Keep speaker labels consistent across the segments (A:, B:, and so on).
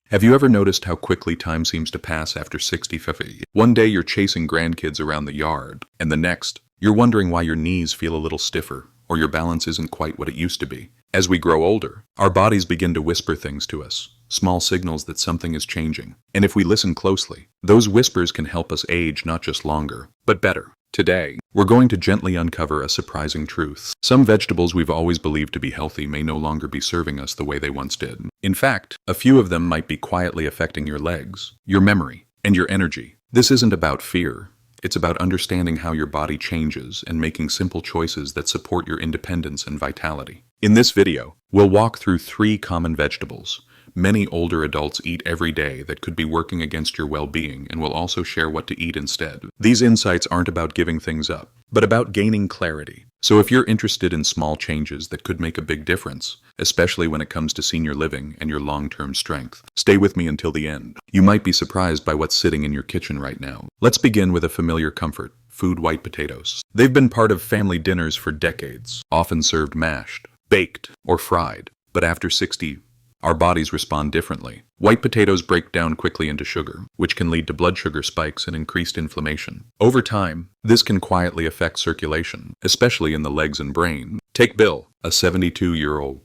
A: Have you ever noticed how quickly time seems to pass after 60-50? One day you're chasing grandkids around the yard, and the next, you're wondering why your knees feel a little stiffer, or your balance isn't quite what it used to be. As we grow older, our bodies begin to whisper things to us, small signals that something is changing. And if we listen closely, those whispers can help us age not just longer, but better. Today, we're going to gently uncover a surprising truth. Some vegetables we've always believed to be healthy may no longer be serving us the way they once did. In fact, a few of them might be quietly affecting your legs, your memory, and your energy. This isn't about fear. It's about understanding how your body changes and making simple choices that support your independence and vitality. In this video, we'll walk through 3 common vegetables many older adults eat every day that could be working against your well-being, and we'll also share what to eat instead. These insights aren't about giving things up, but about gaining clarity. So if you're interested in small changes that could make a big difference, especially when it comes to senior living and your long-term strength, stay with me until the end. You might be surprised by what's sitting in your kitchen right now. Let's begin with a familiar comfort: food. White potatoes. They've been part of family dinners for decades, often served mashed, baked, or fried. But after 60, our bodies respond differently. White potatoes break down quickly into sugar, which can lead to blood sugar spikes and increased inflammation. Over time, this can quietly affect circulation, especially in the legs and brain. Take Bill, a 72-year-old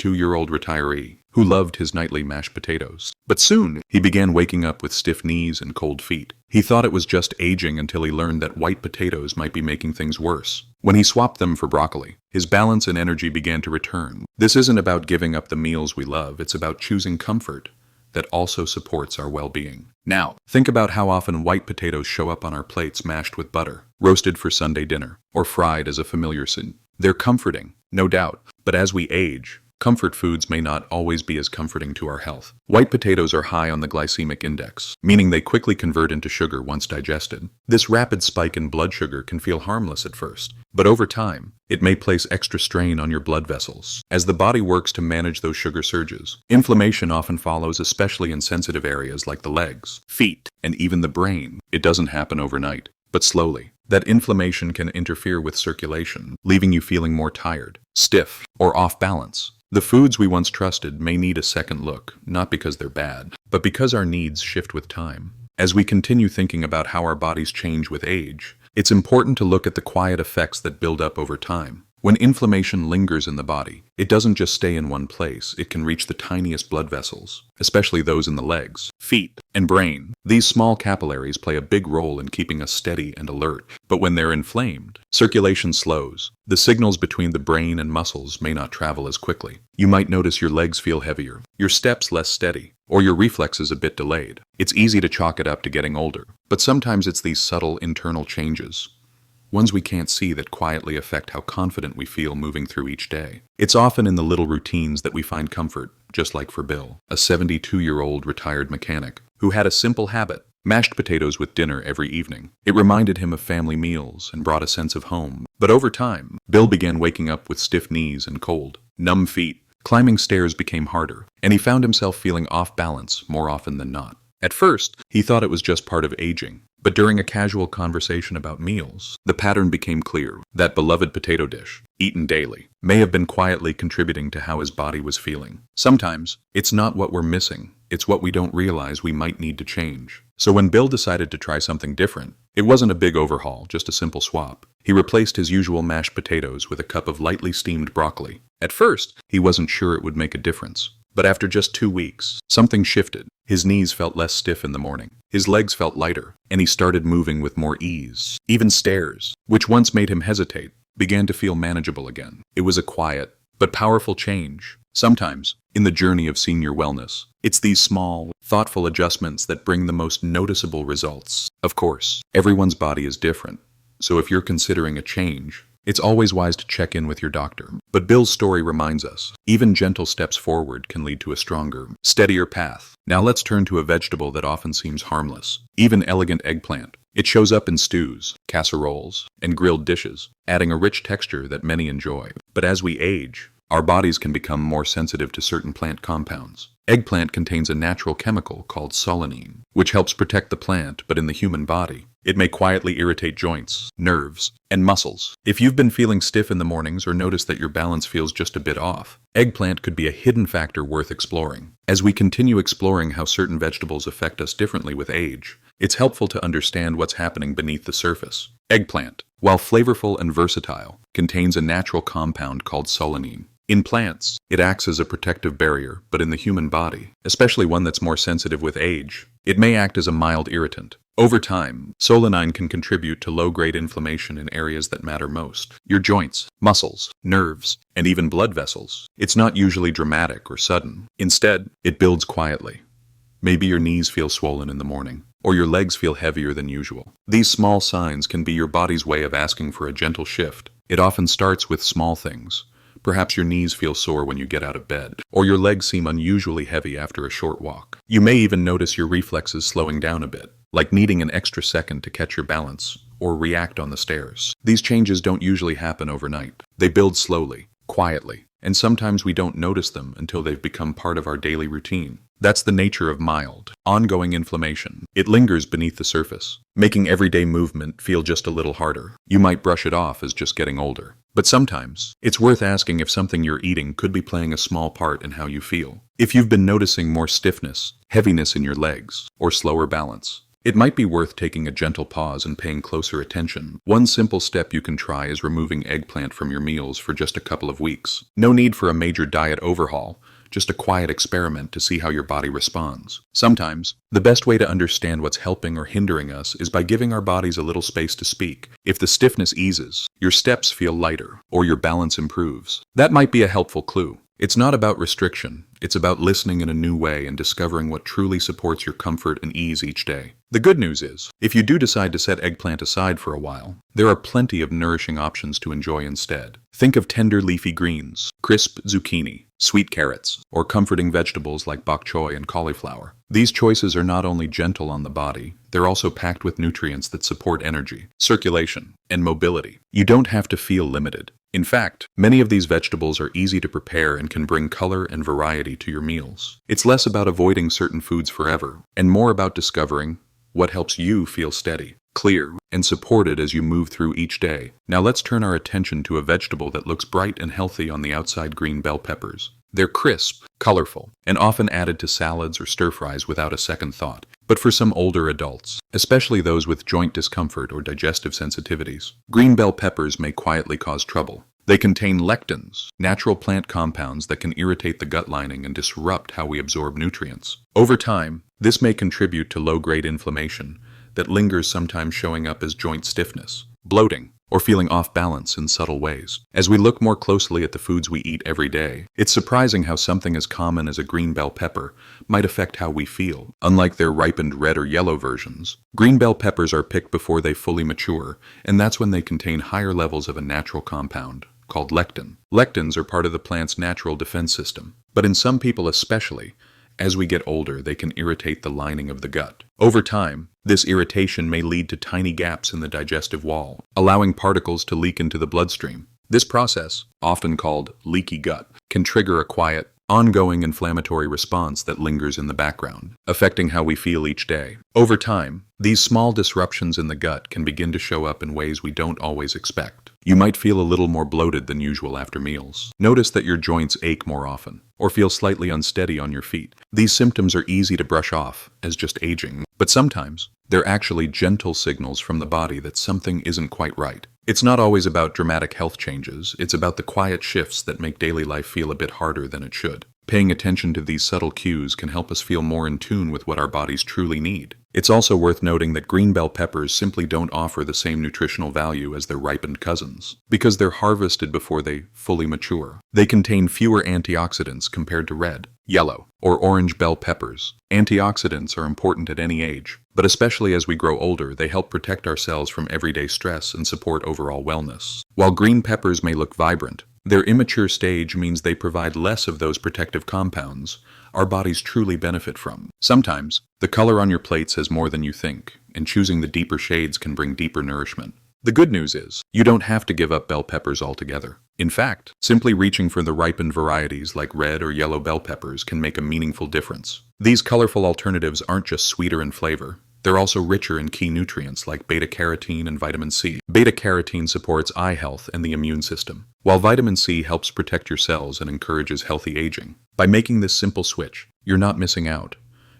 A: retiree who loved his nightly mashed potatoes. But soon, he began waking up with stiff knees and cold feet. He thought it was just aging until he learned that white potatoes might be making things worse. When he swapped them for broccoli, his balance and energy began to return. This isn't about giving up the meals we love, it's about choosing comfort that also supports our well-being. Now, think about how often white potatoes show up on our plates mashed with butter, roasted for Sunday dinner, or fried as a familiar sin. They're comforting, no doubt, but as we age, comfort foods may not always be as comforting to our health. White potatoes are high on the glycemic index, meaning they quickly convert into sugar once digested. This rapid spike in blood sugar can feel harmless at first, but over time, it may place extra strain on your blood vessels. As the body works to manage those sugar surges, inflammation often follows, especially in sensitive areas like the legs, feet, and even the brain. It doesn't happen overnight, but slowly. That inflammation can interfere with circulation, leaving you feeling more tired, stiff, or off balance. The foods we once trusted may need a second look, not because they're bad, but because our needs shift with time. As we continue thinking about how our bodies change with age, it's important to look at the quiet effects that build up over time. When inflammation lingers in the body, it doesn't just stay in one place, it can reach the tiniest blood vessels, especially those in the legs, feet, and brain. These small capillaries play a big role in keeping us steady and alert, but when they're inflamed, circulation slows. The signals between the brain and muscles may not travel as quickly. You might notice your legs feel heavier, your steps less steady, or your reflexes a bit delayed. It's easy to chalk it up to getting older, but sometimes it's these subtle internal changes, ones we can't see, that quietly affect how confident we feel moving through each day. It's often in the little routines that we find comfort, just like for Bill, a 72-year-old retired mechanic who had a simple habit: mashed potatoes with dinner every evening. It reminded him of family meals and brought a sense of home. But over time, Bill began waking up with stiff knees and cold, numb feet. Climbing stairs became harder, and he found himself feeling off balance more often than not. At first, he thought it was just part of aging, but during a casual conversation about meals, the pattern became clear. That beloved potato dish, eaten daily, may have been quietly contributing to how his body was feeling. Sometimes, it's not what we're missing, it's what we don't realize we might need to change. So when Bill decided to try something different, it wasn't a big overhaul, just a simple swap. He replaced his usual mashed potatoes with a cup of lightly steamed broccoli. At first, he wasn't sure it would make a difference. But after just 2 weeks, something shifted. His knees felt less stiff in the morning. His legs felt lighter, and he started moving with more ease. Even stairs, which once made him hesitate, began to feel manageable again. It was a quiet, but powerful change. Sometimes, in the journey of senior wellness, it's these small, thoughtful adjustments that bring the most noticeable results. Of course, everyone's body is different, so if you're considering a change, it's always wise to check in with your doctor. But Bill's story reminds us, even gentle steps forward can lead to a stronger, steadier path. Now let's turn to a vegetable that often seems harmless: even elegant eggplant. It shows up in stews, casseroles, and grilled dishes, adding a rich texture that many enjoy. But as we age, our bodies can become more sensitive to certain plant compounds. Eggplant contains a natural chemical called solanine, which helps protect the plant, but in the human body, It may quietly irritate joints, nerves, and muscles. If you've been feeling stiff in the mornings or notice that your balance feels just a bit off, eggplant could be a hidden factor worth exploring. As we continue exploring how certain vegetables affect us differently with age, it's helpful to understand what's happening beneath the surface. Eggplant, while flavorful and versatile, contains a natural compound called solanine. In plants, it acts as a protective barrier, but in the human body, especially one that's more sensitive with age, it may act as a mild irritant. Over time, solanine can contribute to low-grade inflammation in areas that matter most: your joints, muscles, nerves, and even blood vessels. It's not usually dramatic or sudden. Instead, it builds quietly. Maybe your knees feel swollen in the morning, or your legs feel heavier than usual. These small signs can be your body's way of asking for a gentle shift. It often starts with small things. Perhaps your knees feel sore when you get out of bed, or your legs seem unusually heavy after a short walk. You may even notice your reflexes slowing down a bit, like needing an extra second to catch your balance or react on the stairs. These changes don't usually happen overnight. They build slowly, quietly, and sometimes we don't notice them until they've become part of our daily routine. That's the nature of mild, ongoing inflammation. It lingers beneath the surface, making everyday movement feel just a little harder. You might brush it off as just getting older. But sometimes, it's worth asking if something you're eating could be playing a small part in how you feel. If you've been noticing more stiffness, heaviness in your legs, or slower balance, it might be worth taking a gentle pause and paying closer attention. One simple step you can try is removing eggplant from your meals for just a couple of weeks. No need for a major diet overhaul, just a quiet experiment to see how your body responds. Sometimes, the best way to understand what's helping or hindering us is by giving our bodies a little space to speak. If the stiffness eases, your steps feel lighter, or your balance improves, that might be a helpful clue. It's not about restriction, it's about listening in a new way and discovering what truly supports your comfort and ease each day. The good news is, if you do decide to set eggplant aside for a while, there are plenty of nourishing options to enjoy instead. Think of tender leafy greens, crisp zucchini, sweet carrots, or comforting vegetables like bok choy and cauliflower. These choices are not only gentle on the body, they're also packed with nutrients that support energy, circulation, and mobility. You don't have to feel limited. In fact, many of these vegetables are easy to prepare and can bring color and variety to your meals. It's less about avoiding certain foods forever, and more about discovering what helps you feel steady, clear, and supported as you move through each day. Now let's turn our attention to a vegetable that looks bright and healthy on the outside: green bell peppers. They're crisp, colorful, and often added to salads or stir-fries without a second thought. But for some older adults, especially those with joint discomfort or digestive sensitivities, green bell peppers may quietly cause trouble. They contain lectins, natural plant compounds that can irritate the gut lining and disrupt how we absorb nutrients. Over time, this may contribute to low-grade inflammation that lingers, sometimes showing up as joint stiffness, bloating, or feeling off balance in subtle ways. As we look more closely at the foods we eat every day, it's surprising how something as common as a green bell pepper might affect how we feel. Unlike their ripened red or yellow versions, green bell peppers are picked before they fully mature, and that's when they contain higher levels of a natural compound called lectin. Lectins are part of the plant's natural defense system, but in some people especially, as we get older, they can irritate the lining of the gut. Over time, this irritation may lead to tiny gaps in the digestive wall, allowing particles to leak into the bloodstream. This process, often called leaky gut, can trigger a quiet, ongoing inflammatory response that lingers in the background, affecting how we feel each day. Over time, these small disruptions in the gut can begin to show up in ways we don't always expect. You might feel a little more bloated than usual after meals. Notice that your joints ache more often, or feel slightly unsteady on your feet. These symptoms are easy to brush off as just aging, but sometimes they're actually gentle signals from the body that something isn't quite right. It's not always about dramatic health changes, it's about the quiet shifts that make daily life feel a bit harder than it should. Paying attention to these subtle cues can help us feel more in tune with what our bodies truly need. It's also worth noting that green bell peppers simply don't offer the same nutritional value as their ripened cousins, because they're harvested before they fully mature. They contain fewer antioxidants compared to red, yellow, or orange bell peppers. Antioxidants are important at any age, but especially as we grow older, they help protect our cells from everyday stress and support overall wellness. While green peppers may look vibrant, their immature stage means they provide less of those protective compounds our bodies truly benefit from. Sometimes, the color on your plate says more than you think, and choosing the deeper shades can bring deeper nourishment. The good news is, you don't have to give up bell peppers altogether. In fact, simply reaching for the ripened varieties like red or yellow bell peppers can make a meaningful difference. These colorful alternatives aren't just sweeter in flavor, They're also richer in key nutrients like beta-carotene and vitamin C. Beta-carotene supports eye health and the immune system, while vitamin C helps protect your cells and encourages healthy aging. By making this simple switch, you're not missing out.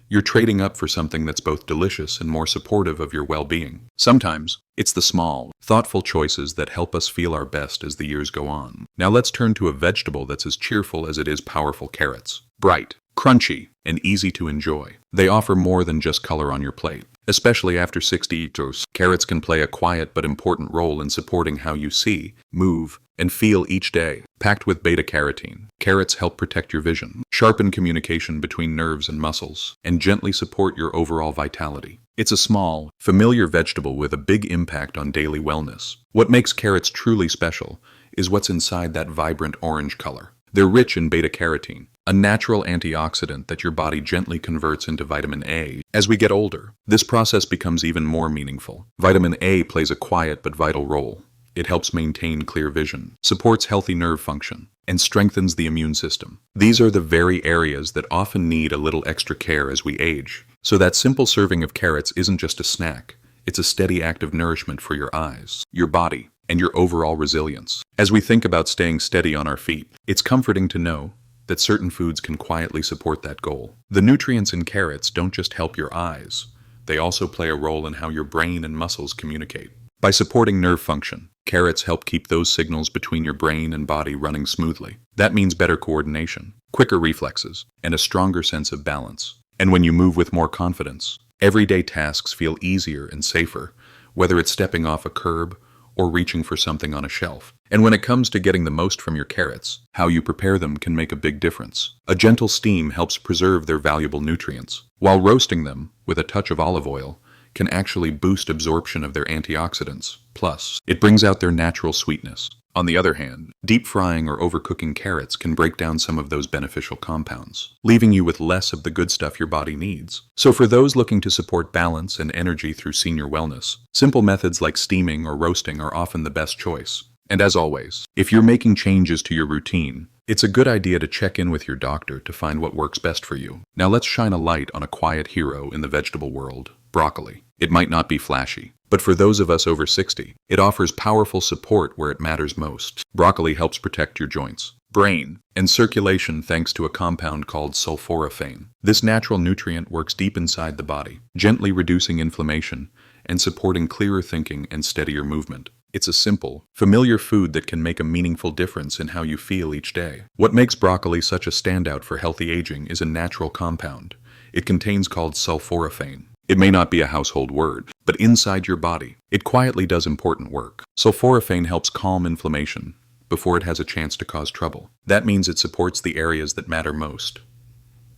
A: You're trading up for something that's both delicious and more supportive of your well-being. Sometimes, it's the small, thoughtful choices that help us feel our best as the years go on. Now let's turn to a vegetable that's as cheerful as it is powerful: carrots. Bright, crunchy, and easy to enjoy. They offer more than just color on your plate. Especially after 60 eatos, carrots can play a quiet but important role in supporting how you see, move, and feel each day. Packed with beta-carotene, carrots help protect your vision, sharpen communication between nerves and muscles, and gently support your overall vitality. It's a small, familiar vegetable with a big impact on daily wellness. What makes carrots truly special is what's inside that vibrant orange color. They're rich in beta-carotene, a natural antioxidant that your body gently converts into vitamin A. As we get older, this process becomes even more meaningful. Vitamin A plays a quiet but vital role. It helps maintain clear vision, supports healthy nerve function, and strengthens the immune system. These are the very areas that often need a little extra care as we age. So that simple serving of carrots isn't just a snack, it's a steady act of nourishment for your eyes, your body, and your overall resilience. As we think about staying steady on our feet, it's comforting to know that certain foods can quietly support that goal. The nutrients in carrots don't just help your eyes, they also play a role in how your brain and muscles communicate. By supporting nerve function, carrots help keep those signals between your brain and body running smoothly. That means better coordination, quicker reflexes, and a stronger sense of balance. And when you move with more confidence, everyday tasks feel easier and safer, whether it's stepping off a curb or reaching for something on a shelf. And when it comes to getting the most from your carrots, how you prepare them can make a big difference. A gentle steam helps preserve their valuable nutrients, while roasting them with a touch of olive oil can actually boost absorption of their antioxidants. Plus, it brings out their natural sweetness. On the other hand, deep frying or overcooking carrots can break down some of those beneficial compounds, leaving you with less of the good stuff your body needs. So for those looking to support balance and energy through senior wellness, simple methods like steaming or roasting are often the best choice. And as always, if you're making changes to your routine, it's a good idea to check in with your doctor to find what works best for you. Now let's shine a light on a quiet hero in the vegetable world: broccoli. It might not be flashy, but for those of us over 60, it offers powerful support where it matters most. Broccoli helps protect your joints, brain, and circulation thanks to a compound called sulforaphane. This natural nutrient works deep inside the body, gently reducing inflammation and supporting clearer thinking and steadier movement. It's a simple, familiar food that can make a meaningful difference in how you feel each day. What makes broccoli such a standout for healthy aging is a natural compound it contains called sulforaphane. It may not be a household word, but inside your body, it quietly does important work. Sulforaphane helps calm inflammation before it has a chance to cause trouble. That means it supports the areas that matter most.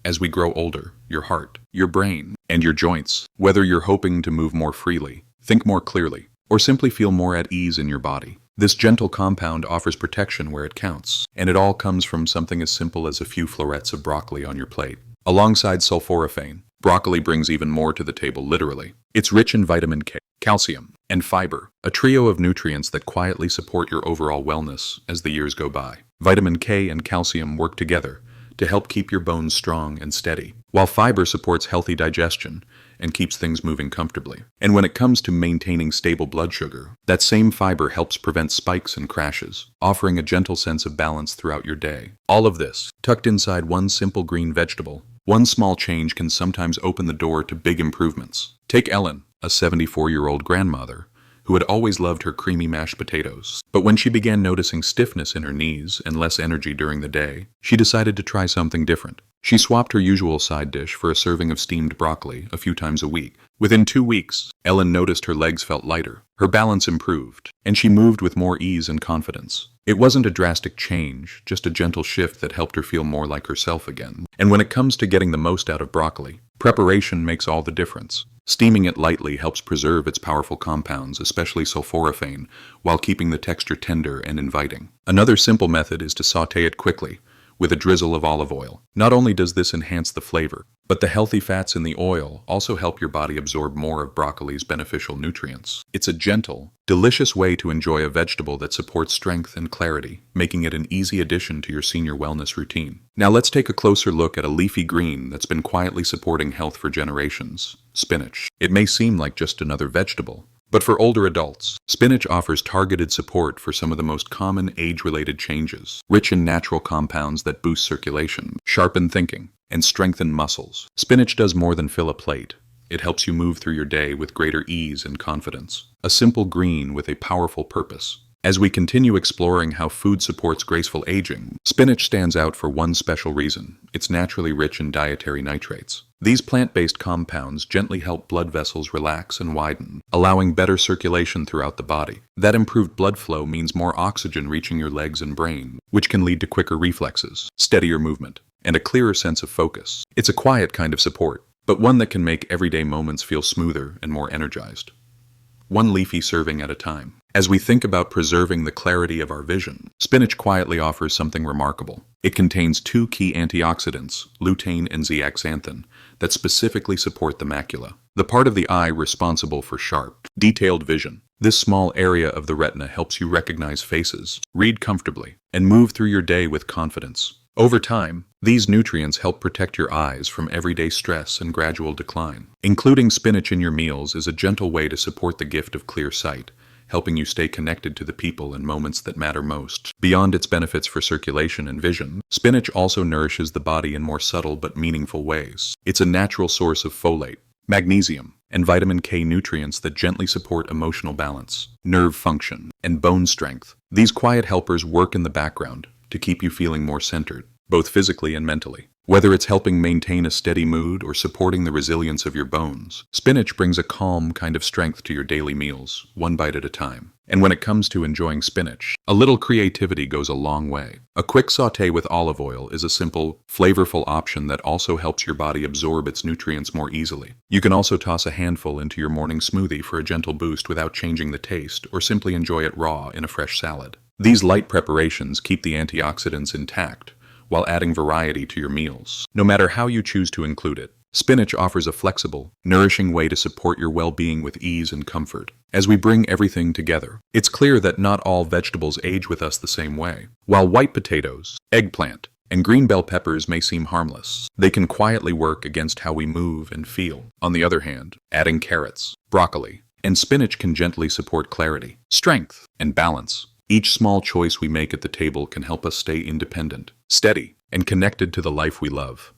A: As we grow older, your heart, your brain, and your joints, whether you're hoping to move more freely, think more clearly, or simply feel more at ease in your body, this gentle compound offers protection where it counts, and it all comes from something as simple as a few florets of broccoli on your plate. Alongside sulforaphane, broccoli brings even more to the table literally. It's rich in vitamin K, calcium, and fiber, a trio of nutrients that quietly support your overall wellness as the years go by. Vitamin K and calcium work together to help keep your bones strong and steady, while fiber supports healthy digestion and keeps things moving comfortably. And when it comes to maintaining stable blood sugar, that same fiber helps prevent spikes and crashes, offering a gentle sense of balance throughout your day. All of this, tucked inside one simple green vegetable. One small change can sometimes open the door to big improvements. Take Ellen, a 74-year-old grandmother who had always loved her creamy mashed potatoes. But when she began noticing stiffness in her knees and less energy during the day, she decided to try something different. She swapped her usual side dish for a serving of steamed broccoli a few times a week. Within 2 weeks, Ellen noticed her legs felt lighter, her balance improved, and she moved with more ease and confidence. It wasn't a drastic change, just a gentle shift that helped her feel more like herself again. And when it comes to getting the most out of broccoli, preparation makes all the difference. Steaming it lightly helps preserve its powerful compounds, especially sulforaphane, while keeping the texture tender and inviting. Another simple method is to sauté it quickly, with a drizzle of olive oil. Not only does this enhance the flavor, but the healthy fats in the oil also help your body absorb more of broccoli's beneficial nutrients. It's a gentle, delicious way to enjoy a vegetable that supports strength and clarity, making it an easy addition to your senior wellness routine. Now let's take a closer look at a leafy green that's been quietly supporting health for generations: spinach. It may seem like just another vegetable, but for older adults, spinach offers targeted support for some of the most common age-related changes. Rich in natural compounds that boost circulation, sharpen thinking, and strengthen muscles, spinach does more than fill a plate. It helps you move through your day with greater ease and confidence. A simple green with a powerful purpose. As we continue exploring how food supports graceful aging, spinach stands out for one special reason: it's naturally rich in dietary nitrates. These plant-based compounds gently help blood vessels relax and widen, allowing better circulation throughout the body. That improved blood flow means more oxygen reaching your legs and brain, which can lead to quicker reflexes, steadier movement, and a clearer sense of focus. It's a quiet kind of support, but one that can make everyday moments feel smoother and more energized. One leafy serving at a time. As we think about preserving the clarity of our vision, spinach quietly offers something remarkable. It contains two key antioxidants, lutein and zeaxanthin, that specifically support the macula, the part of the eye responsible for sharp, detailed vision. This small area of the retina helps you recognize faces, read comfortably, and move through your day with confidence. Over time, these nutrients help protect your eyes from everyday stress and gradual decline. Including spinach in your meals is a gentle way to support the gift of clear sight, helping you stay connected to the people and moments that matter most. Beyond its benefits for circulation and vision, spinach also nourishes the body in more subtle but meaningful ways. It's a natural source of folate, magnesium, and vitamin K nutrients that gently support emotional balance, nerve function, and bone strength. These quiet helpers work in the background to keep you feeling more centered, both physically and mentally. Whether it's helping maintain a steady mood or supporting the resilience of your bones, spinach brings a calm kind of strength to your daily meals, one bite at a time. And when it comes to enjoying spinach, a little creativity goes a long way. A quick sauté with olive oil is a simple, flavorful option that also helps your body absorb its nutrients more easily. You can also toss a handful into your morning smoothie for a gentle boost without changing the taste, or simply enjoy it raw in a fresh salad. These light preparations keep the antioxidants intact, while adding variety to your meals. No matter how you choose to include it, spinach offers a flexible, nourishing way to support your well-being with ease and comfort. As we bring everything together, it's clear that not all vegetables age with us the same way. While white potatoes, eggplant, and green bell peppers may seem harmless, they can quietly work against how we move and feel. On the other hand, adding carrots, broccoli, and spinach can gently support clarity, strength, and balance. Each small choice we make at the table can help us stay independent, steady, and connected to the life we love.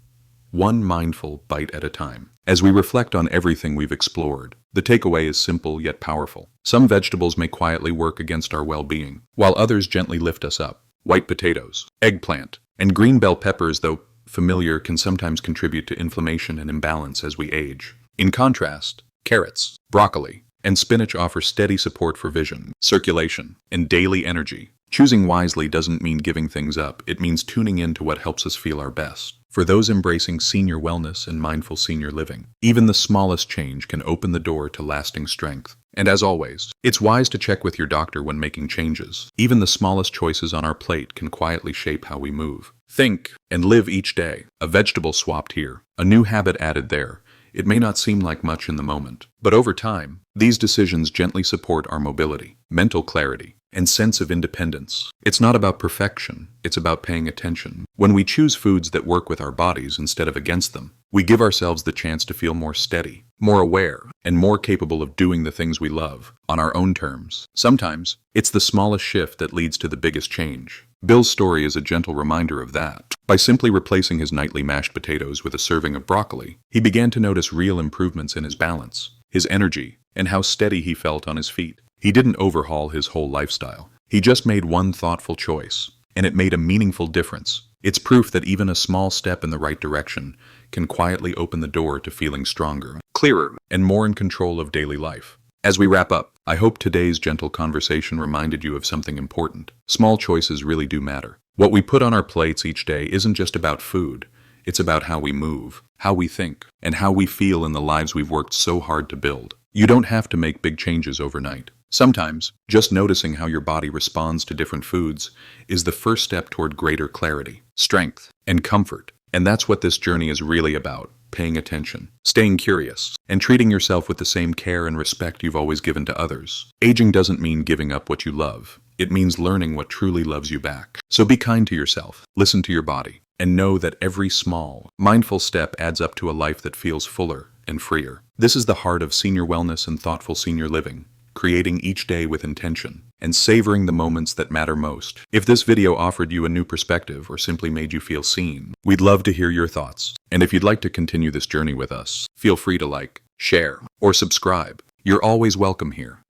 A: One mindful bite at a time. As we reflect on everything we've explored, the takeaway is simple yet powerful. Some vegetables may quietly work against our well-being, while others gently lift us up. White potatoes, eggplant, and green bell peppers, though familiar, can sometimes contribute to inflammation and imbalance as we age. In contrast, carrots, broccoli, and spinach offer steady support for vision, circulation, and daily energy. Choosing wisely doesn't mean giving things up, it means tuning in to what helps us feel our best. For those embracing senior wellness and mindful senior living, even the smallest change can open the door to lasting strength. And as always, it's wise to check with your doctor when making changes. Even the smallest choices on our plate can quietly shape how we move, think, and live each day. A vegetable swapped here, a new habit added there. It may not seem like much in the moment, but over time, these decisions gently support our mobility, mental clarity, and sense of independence. It's not about perfection, it's about paying attention. When we choose foods that work with our bodies instead of against them, we give ourselves the chance to feel more steady, more aware, and more capable of doing the things we love, on our own terms. Sometimes, it's the smallest shift that leads to the biggest change. Bill's story is a gentle reminder of that. By simply replacing his nightly mashed potatoes with a serving of broccoli, he began to notice real improvements in his balance, his energy, and how steady he felt on his feet. He didn't overhaul his whole lifestyle. He just made one thoughtful choice, and it made a meaningful difference. It's proof that even a small step in the right direction can quietly open the door to feeling stronger, clearer, and more in control of daily life. As we wrap up, I hope today's gentle conversation reminded you of something important. Small choices really do matter. What we put on our plates each day isn't just about food. It's about how we move, how we think, and how we feel in the lives we've worked so hard to build. You don't have to make big changes overnight. Sometimes, just noticing how your body responds to different foods is the first step toward greater clarity, strength, and comfort. And that's what this journey is really about: paying attention, staying curious, and treating yourself with the same care and respect you've always given to others. Aging doesn't mean giving up what you love. It means learning what truly loves you back. So be kind to yourself, listen to your body, and know that every small, mindful step adds up to a life that feels fuller and freer. This is the heart of senior wellness and thoughtful senior living: creating each day with intention, and savoring the moments that matter most. If this video offered you a new perspective or simply made you feel seen, we'd love to hear your thoughts. And if you'd like to continue this journey with us, feel free to like, share, or subscribe. You're always welcome here.